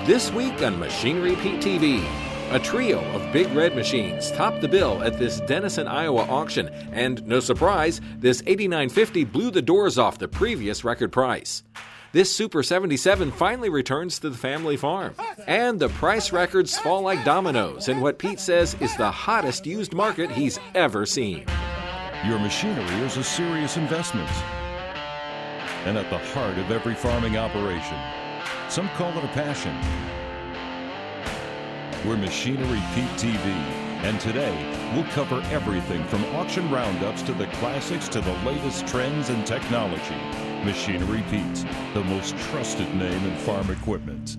This week on Machinery Pete TV, a trio of big red machines topped the bill at this Denison, Iowa auction, and no surprise, this 8950 blew the doors off the previous record price. This Super 77 finally returns to the family farm, and the price records fall like dominoes in what Pete says is the hottest used market he's ever seen. Your machinery is a serious investment and at the heart of every farming operation. Some call it a passion. We're Machinery Pete TV, and today we'll cover everything from auction roundups to the classics to the latest trends and technology. Machinery Pete, the most trusted name in farm equipment.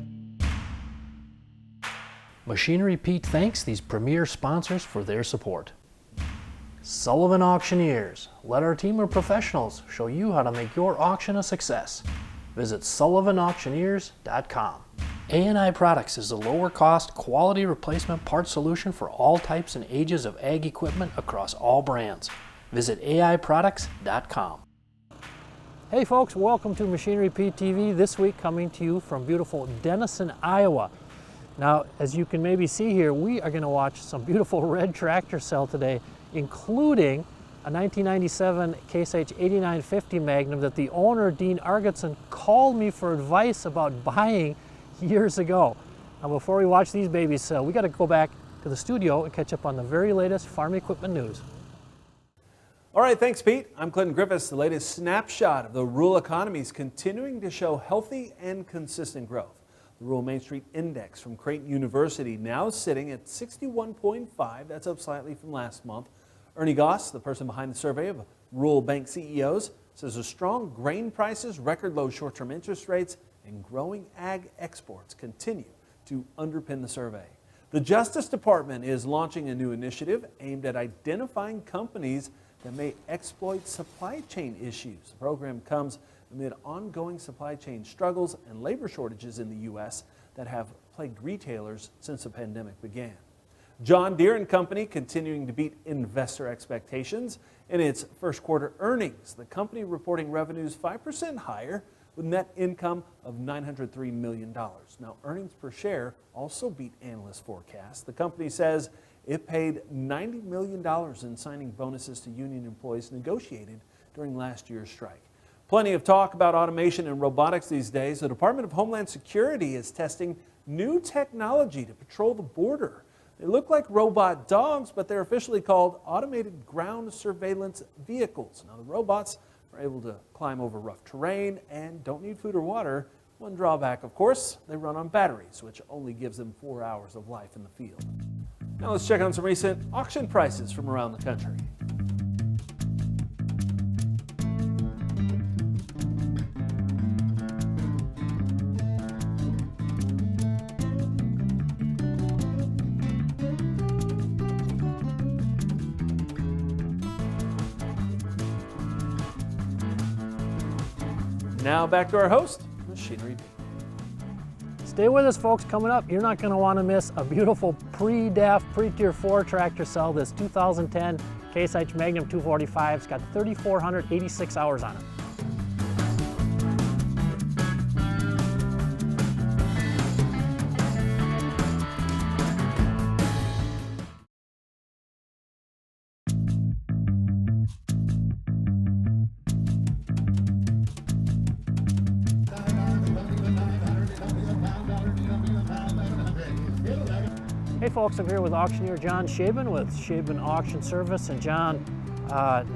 Machinery Pete thanks these premier sponsors for their support. Sullivan Auctioneers. Let our team of professionals show you how to make your auction a success. Visit sullivanauctioneers.com. A&I Products is a lower-cost, quality replacement part solution for all types and ages of ag equipment across all brands. Visit aiproducts.com. Hey folks, welcome to Machinery Pete TV. This week coming to you from beautiful Denison, Iowa. Now, as you can maybe see here, we are going to watch some beautiful red tractor sell today, including a 1997 Case H 8950 Magnum that the owner, Dean Argetson, called me for advice about buying years ago. Now, before we watch these babies sell, we got to go back to the studio and catch up on the very latest farm equipment news. All right, thanks, Pete. I'm Clinton Griffiths. The latest snapshot of the rural economy is continuing to show healthy and consistent growth. The Rural Main Street Index from Creighton University now sitting at 61.5. That's up slightly from last month. Ernie Goss, the person behind the survey of rural bank CEOs, says the strong grain prices, record low short-term interest rates, and growing ag exports continue to underpin the survey. The Justice Department is launching a new initiative aimed at identifying companies that may exploit supply chain issues. The program comes amid ongoing supply chain struggles and labor shortages in the U.S. that have plagued retailers since the pandemic began. John Deere and Company continuing to beat investor expectations. In its first quarter earnings, the company reporting revenues 5% higher with net income of $903 million. Now, earnings per share also beat analyst forecasts. The company says it paid $90 million in signing bonuses to union employees negotiated during last year's strike. Plenty of talk about automation and robotics these days. The Department of Homeland Security is testing new technology to patrol the border. They look like robot dogs, but they're officially called automated ground surveillance vehicles. Now, the robots are able to climb over rough terrain and don't need food or water. One drawback, of course, they run on batteries, which only gives them 4 hours of life in the field. Now let's check on some recent auction prices from around the country. Now back to our host, Machinery Pete. Stay with us, folks. Coming up, you're not going to want to miss a beautiful pre-DAF, pre-Tier 4 tractor sell. This 2010 Case H Magnum 245. It's got 3,486 hours on it. Hey folks, I'm here with auctioneer John Shaben with Shaben Auction Service. And John,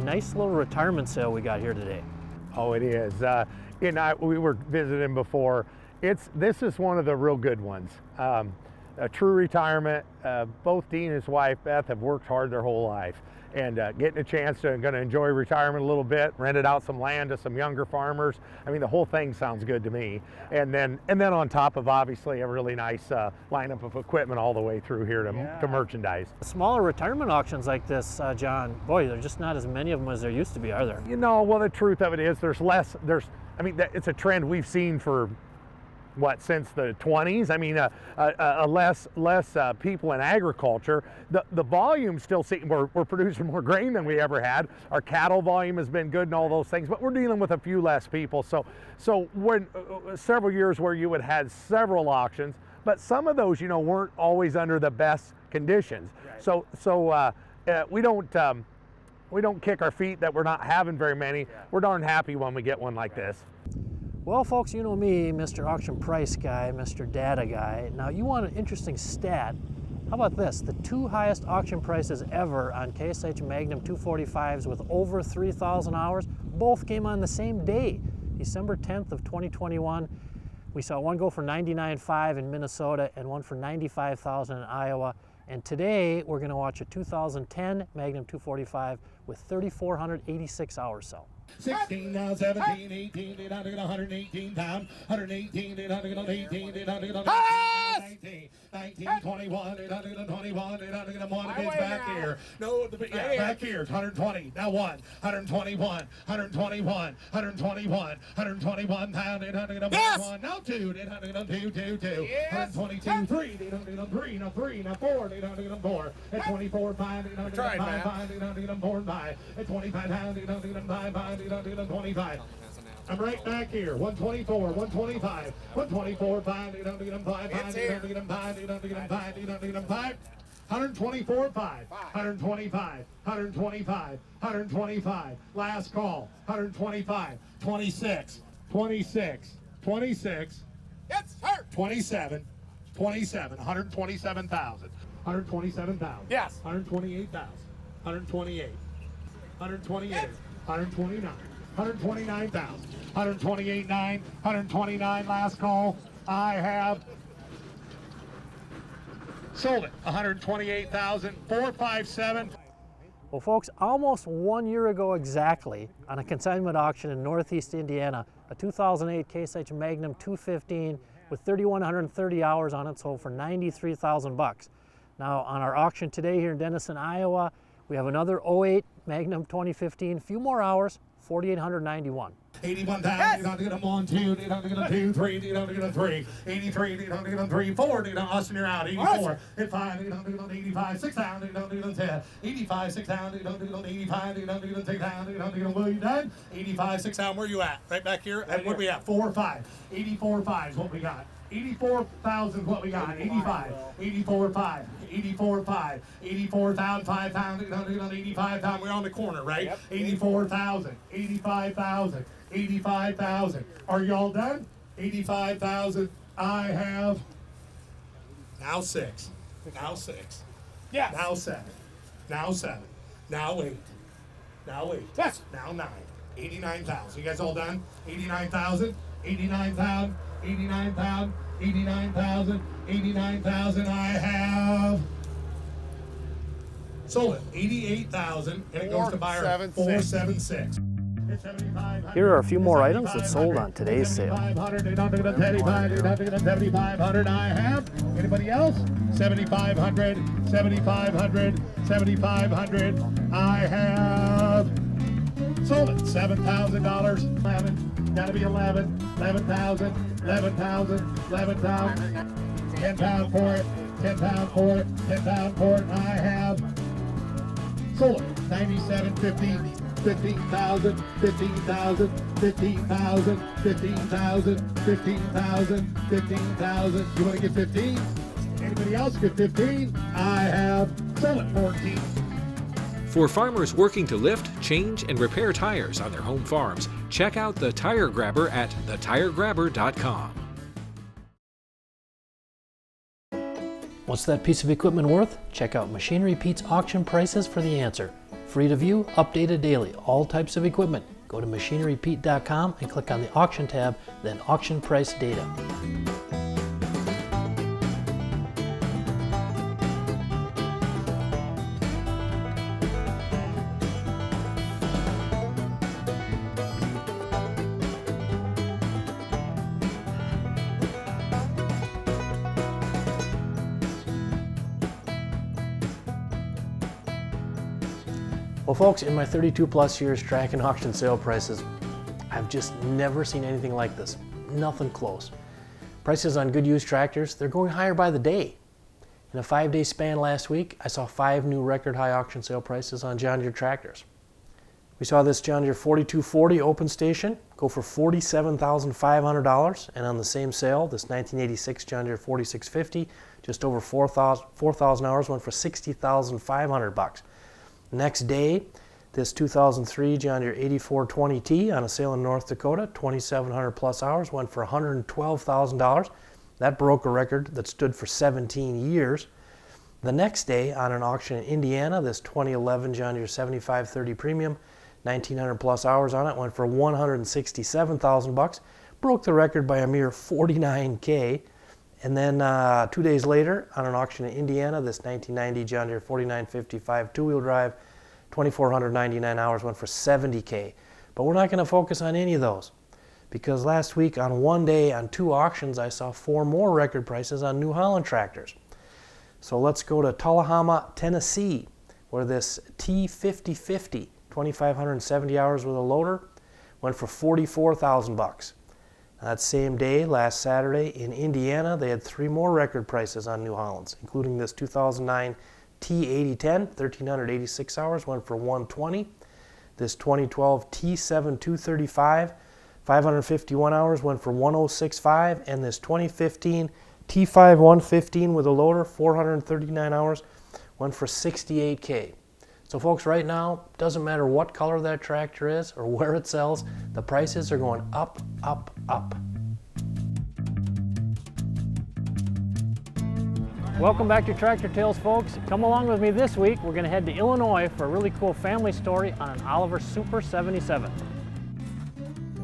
nice little retirement sale we got here today. Oh, it is. We were visiting before. This is one of the real good ones. A true retirement. Both Dean and his wife Beth have worked hard their whole life, and getting a chance to enjoy retirement a little bit, rented out some land to some younger farmers. I mean, the whole thing sounds good to me. And then on top of obviously a really nice lineup of equipment all the way through here to merchandise. Smaller retirement auctions like this, John, boy, there's just not as many of them as there used to be, are there? You know, well, the truth of it is there's less. It's a trend we've seen for since the 20s. I mean, less people in agriculture. The volume still we're producing more grain than we ever had. Our cattle volume has been good and all those things, but we're dealing with a few less people. So when several years where you had several auctions, but some of those, weren't always under the best conditions. Right. So we don't kick our feet that we're not having very many. Yeah. We're darn happy when we get one like this. Well, folks, you know me, Mr. Auction Price Guy, Mr. Data Guy. Now, you want an interesting stat? How about this? The 2 highest auction prices ever on Case IH Magnum 245s with over 3,000 hours, both came on the same day, December 10th of 2021. We saw one go for $99,500 in Minnesota and one for $95,000 in Iowa. And today, we're going to watch a 2010 Magnum 245 with 3,486 hours sell. 16 now, 17, 18, 118 pound, 118, 818, 819, 19, 21, 821, 801 against back here. No, back here, 120, now 121, 121 pound, 801, now 2, 802, 122, 3, 803, now 3, now 4, 804, at 24 pound, 805 pound, 804 5, at 25 pound, 805 pound, 825. I'm right back here. 124, 125, 124, 5, 805, 124, 5, 125, 125, 125. Last call. 125, 26, 26, 26. Yes, sir. 27, 127,000. 127,000. Yes. 128,000. 128. 128. 129. 129,000. 128,900. 129. Last call. I have sold it. 128,457. Well, folks, almost 1 year ago exactly, on a consignment auction in Northeast Indiana, a 2008 Case IH Magnum 215 with 3,130 hours on it sold for $93,000. Now, on our auction today here in Denison, Iowa, we have another 08 Magnum 2015, a few more hours, 4,891. 81,000, yes. 1, 2, 2, 3, 3, 83, 4, Austin, you're out, 84, 5, 85, 6,000, 10, 85, 6,000, 85, 6,000, Will you done? 85, 6,000, where you at? Right back here? Right, what we at? 4 or 5. 84, 5 is what we got. 84,000 is what we got. 85, 84, 5, 84, 5, 84,000, 5,000, 85,000. We're on the corner, right? Yep. 84,000, 85,000, 85,000. Are y'all done? 85,000. I have now 6. Now 6. Yes. Now 7. Now 7. Now 8. Now 8. Yes. Now 9. 89,000. You guys all done? 89,000. 89,000. 89,000, 89,000, 89,000. I have sold it. 88,000, and it goes to buyer 476. Here are a few more items that sold on today's sale. 7,500. I have. Anybody else? 7,500, 7,500, 7,500. I have sold it. $7,000. 11. Gotta be 11. 11,000. 11,000. 11,000. 10 pound for it. 10 pound for it. 10 pound for it. I have sold it. 97.50. 15,000, 15,000, 15,000, 15,000, 15,000, 15,000. You want to get 15? Anybody else get 15? I have sold it. 14. For farmers working to lift, change, and repair tires on their home farms, check out the Tire Grabber at thetiregrabber.com. What's that piece of equipment worth? Check out Machinery Pete's auction prices for the answer. Free to view, updated daily, all types of equipment. Go to machinerypete.com and click on the auction tab, then auction price data. Well, folks, in my 32 plus years tracking auction sale prices, I've just never seen anything like this. Nothing close. Prices on good used tractors, they're going higher by the day. In a 5-day span last week, I saw 5 new record high auction sale prices on John Deere tractors. We saw this John Deere 4240 open station go for $47,500, and on the same sale, this 1986 John Deere 4650, just over 4,000 hours, went for $60,500. Next day, this 2003 John Deere 8420T on a sale in North Dakota, 2,700 plus hours, went for $112,000. That broke a record that stood for 17 years. The next day, on an auction in Indiana, this 2011 John Deere 7530 Premium, 1,900 plus hours on it, went for $167,000, broke the record by a mere $49K. And then 2 days later, on an auction in Indiana, this 1990 John Deere 4955 two-wheel drive, 2,499 hours, went for $70K. But we're not going to focus on any of those, because last week on one day on two auctions, I saw 4 more record prices on New Holland tractors. So let's go to Tullahoma, Tennessee, where this T5050, 2,570 hours with a loader, went for $44,000. That same day, last Saturday, in Indiana, they had 3 more record prices on New Hollands, including this 2009 T8010, 1,386 hours, went for $120. This 2012 T7235, 551 hours, went for $106.5, and this 2015 T5115 with a loader, 439 hours, went for $68K. So folks, right now, doesn't matter what color that tractor is or where it sells, the prices are going up, up, up. Welcome back to Tractor Tales, folks. Come along with me this week. We're going to head to Illinois for a really cool family story on an Oliver Super 77.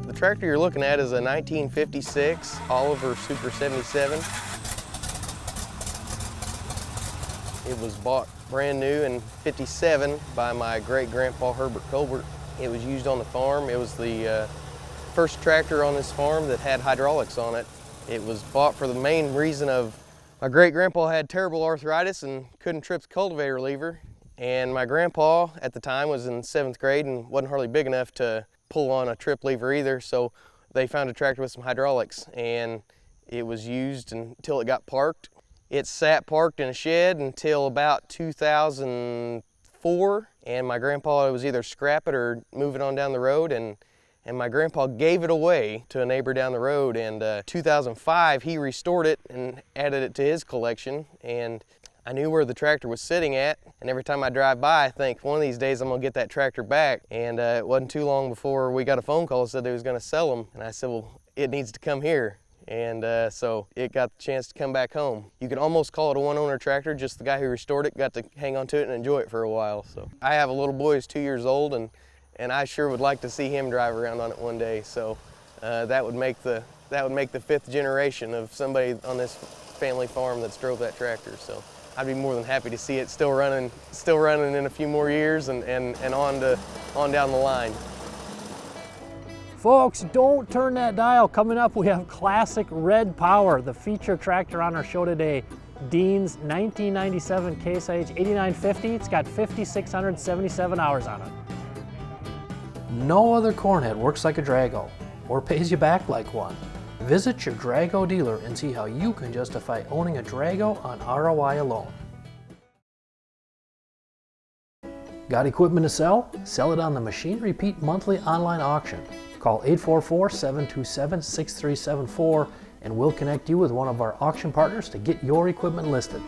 The tractor you're looking at is a 1956 Oliver Super 77. It was bought brand new in '57 by my great-grandpa Herbert Colbert. It was used on the farm. It was the first tractor on this farm that had hydraulics on it. It was bought for the main reason of my great-grandpa had terrible arthritis and couldn't trip the cultivator lever. And my grandpa at the time was in 7th grade and wasn't hardly big enough to pull on a trip lever either, so they found a tractor with some hydraulics, and it was used until it got parked. It sat parked in a shed until about 2004, and my grandpa was either scrap it or move it on down the road, and my grandpa gave it away to a neighbor down the road. And 2005 he restored it and added it to his collection, and I knew where the tractor was sitting at, and every time I drive by I think one of these days I'm gonna get that tractor back. And it wasn't too long before we got a phone call that said they was gonna sell them, and I said, well, it needs to come here. And so it got the chance to come back home. You can almost call it a one-owner tractor, just the guy who restored it got to hang on to it and enjoy it for a while. So I have a little boy who's 2 years old, and I sure would like to see him drive around on it one day. So that would make the 5th generation of somebody on this family farm that's drove that tractor. So I'd be more than happy to see it still running in a few more years and on down the line. Folks, don't turn that dial. Coming up, we have classic Red Power, the feature tractor on our show today. Dean's 1997 Case IH 8950. It's got 5,677 hours on it. No other cornhead works like a Drago or pays you back like one. Visit your Drago dealer and see how you can justify owning a Drago on ROI alone. Got equipment to sell? Sell it on the Machinery Pete monthly online auction. Call 844-727-6374 and we'll connect you with one of our auction partners to get your equipment listed.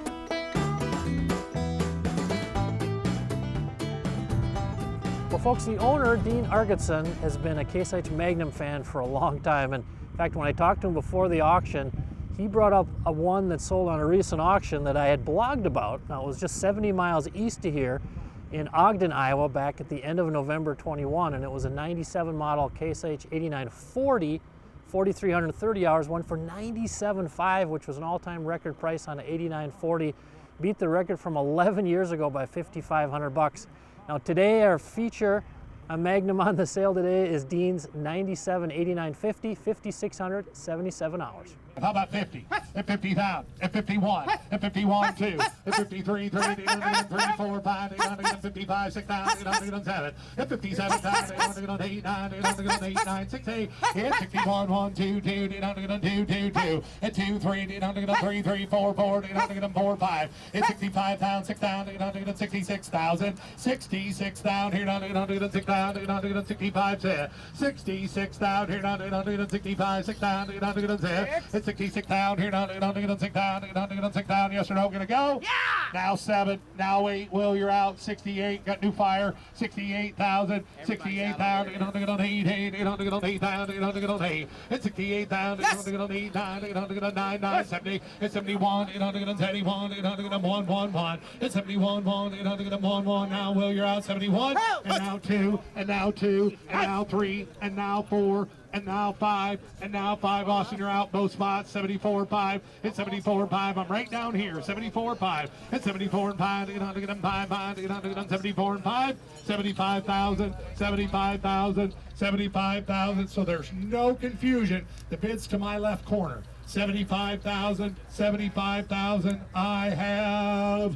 Well, folks, the owner, Dean Argetson, has been a Case IH Magnum fan for a long time. And in fact, when I talked to him before the auction, he brought up a one that sold on a recent auction that I had blogged about. Now, it was just 70 miles east of here in Ogden, Iowa, back at the end of November 21, and it was a 97 model Case IH 8940, 4,330 hours, went for $97,500, which was an all-time record price on an 8940. Beat the record from 11 years ago by $5,500. Now today, our feature Magnum on the sale today is Dean's 97 8950, 5,677 hours. How about 50? At 50,000. At 51. At 51, 2. At 53, 3, 3, 4, 5, 55, 6, 7. At 57, 8, 9, 6, 8. At 61, 1, 2, 2, 2, 2, 2. At 2, 3, 3, 3, 4, 4, 4, 5. At 65,000, 6,000, 66,000. 66,000 here, 6,000, 65, 66,000 here, 65, 6,000, it's 66,000 here, 6,000, 6,000. Yes or no? Gonna go? Yeah. Now 7, now 8. Will, you're out. 68. Got new fire. 68,000, 68,000. 8,000, 8,000. It's 68,000. 8, 9, 9, 70. It's 71. 71. 1, 1. It's 71. 1, 1. Now Will, you're out. 71. And now 2. And now 2. And now 3. And now 4. And now 5, and now 5. Austin, you're out both spots. 74.5. It's 74.5. I'm right down here. 74.5. It's 74.5. 74.5. 75,000. 75,000. 75,000. So there's no confusion. The bid's to my left corner. 75,000. 75,000. I have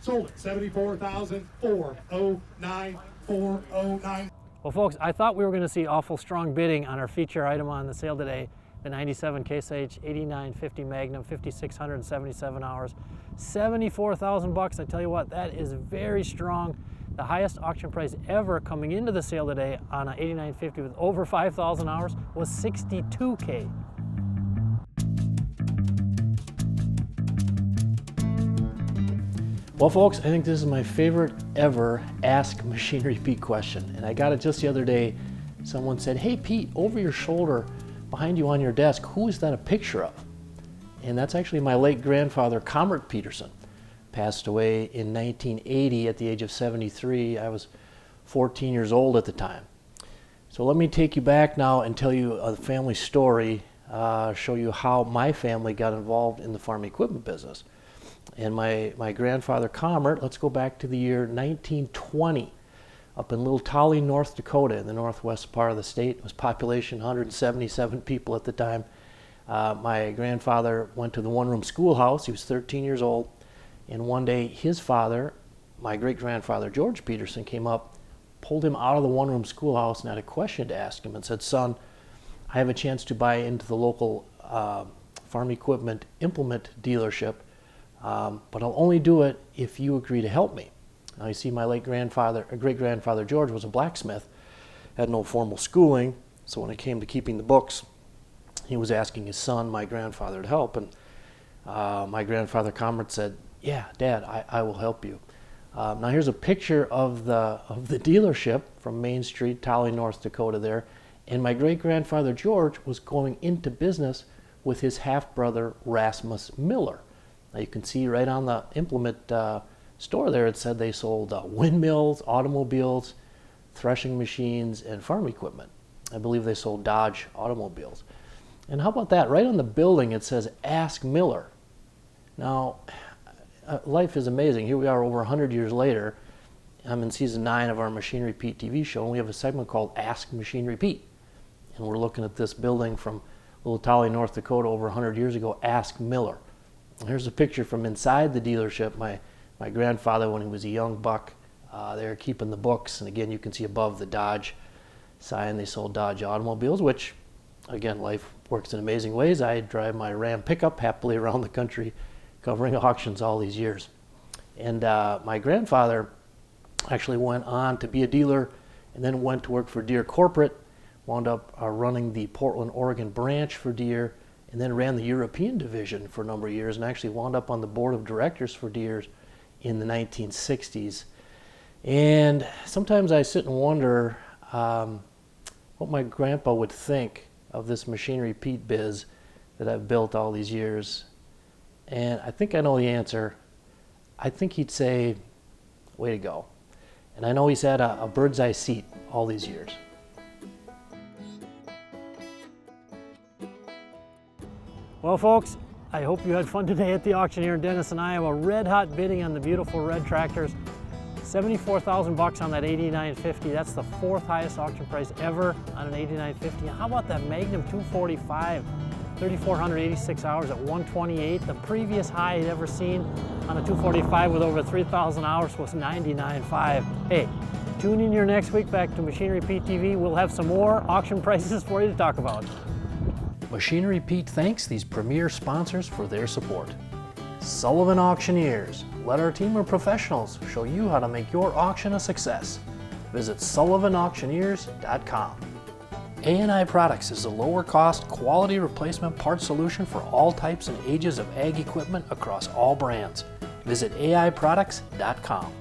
sold it. 74,409. 409. Well, folks, I thought we were going to see awful strong bidding on our feature item on the sale today, the 97 Case IH 8950 Magnum, 5,677 hours, 74,000 bucks. I tell you what, that is very strong. The highest auction price ever coming into the sale today on an 8950 with over 5,000 hours was $62K. Well, folks, I think this is my favorite ever Ask Machinery Pete question. And I got it just the other day. Someone said, hey, Pete, over your shoulder, behind you on your desk, who is that a picture of? And that's actually my late grandfather, Comrade Peterson. Passed away in 1980 at the age of 73. I was 14 years old at the time. So let me take you back now and tell you a family story, show you how my family got involved in the farm equipment business. And my grandfather, Comrade, let's go back to the year 1920, up in Little Tolly, North Dakota, in the northwest part of the state. It was population 177 people at the time. My grandfather went to the one-room schoolhouse. He was 13 years old. And one day, his father, my great-grandfather, George Peterson, came up, pulled him out of the one-room schoolhouse and had a question to ask him and said, son, I have a chance to buy into the local farm equipment implement dealership. But I'll only do it if you agree to help me. Now you see, my late grandfather, great-grandfather George was a blacksmith, had no formal schooling, so when it came to keeping the books, he was asking his son, my grandfather, to help. And my grandfather, Comrade, said, yeah, Dad, I will help you. Now here's a picture of the dealership from Main Street, Tolly, North Dakota there. And my great-grandfather George was going into business with his half-brother Rasmus Miller. Now you can see right on the implement store there, it said they sold windmills, automobiles, threshing machines, and farm equipment. I believe they sold Dodge automobiles. And how about that? Right on the building it says, Ask Miller. Now, life is amazing. Here we are over 100 years later. I'm in season 9 of our Machinery Pete TV show, and we have a segment called Ask Machinery Pete. And we're looking at this building from Little Tolly, North Dakota over 100 years ago, Ask Miller. Here's a picture from inside the dealership. My grandfather, when he was a young buck, they were keeping the books. And again, you can see above the Dodge sign, they sold Dodge automobiles, which, again, life works in amazing ways. I drive my Ram pickup happily around the country, covering auctions all these years. And my grandfather actually went on to be a dealer and then went to work for Deere Corporate, wound up running the Portland, Oregon branch for Deere, and then ran the European division for a number of years, and actually wound up on the board of directors for Deere in the 1960s. And sometimes I sit and wonder what my grandpa would think of this Machinery Pete biz that I've built all these years. And I think I know the answer. I think he'd say, way to go. And I know he's had a bird's eye seat all these years. Well, folks, I hope you had fun today at the auction here in Denison, Iowa. Red hot bidding on the beautiful red tractors. $74,000 on that 8950. That's the fourth highest auction price ever on an 8950. How about that Magnum 245? 3,486 hours at 128. The previous high I'd ever seen on a 245 with over 3,000 hours was 99.5. Hey, tune in here next week back to Machinery Pete TV. We'll have some more auction prices for you to talk about. Machinery Pete thanks these premier sponsors for their support. Sullivan Auctioneers. Let our team of professionals show you how to make your auction a success. Visit sullivanauctioneers.com. A&I Products is a lower cost, quality replacement parts solution for all types and ages of ag equipment across all brands. Visit aiproducts.com.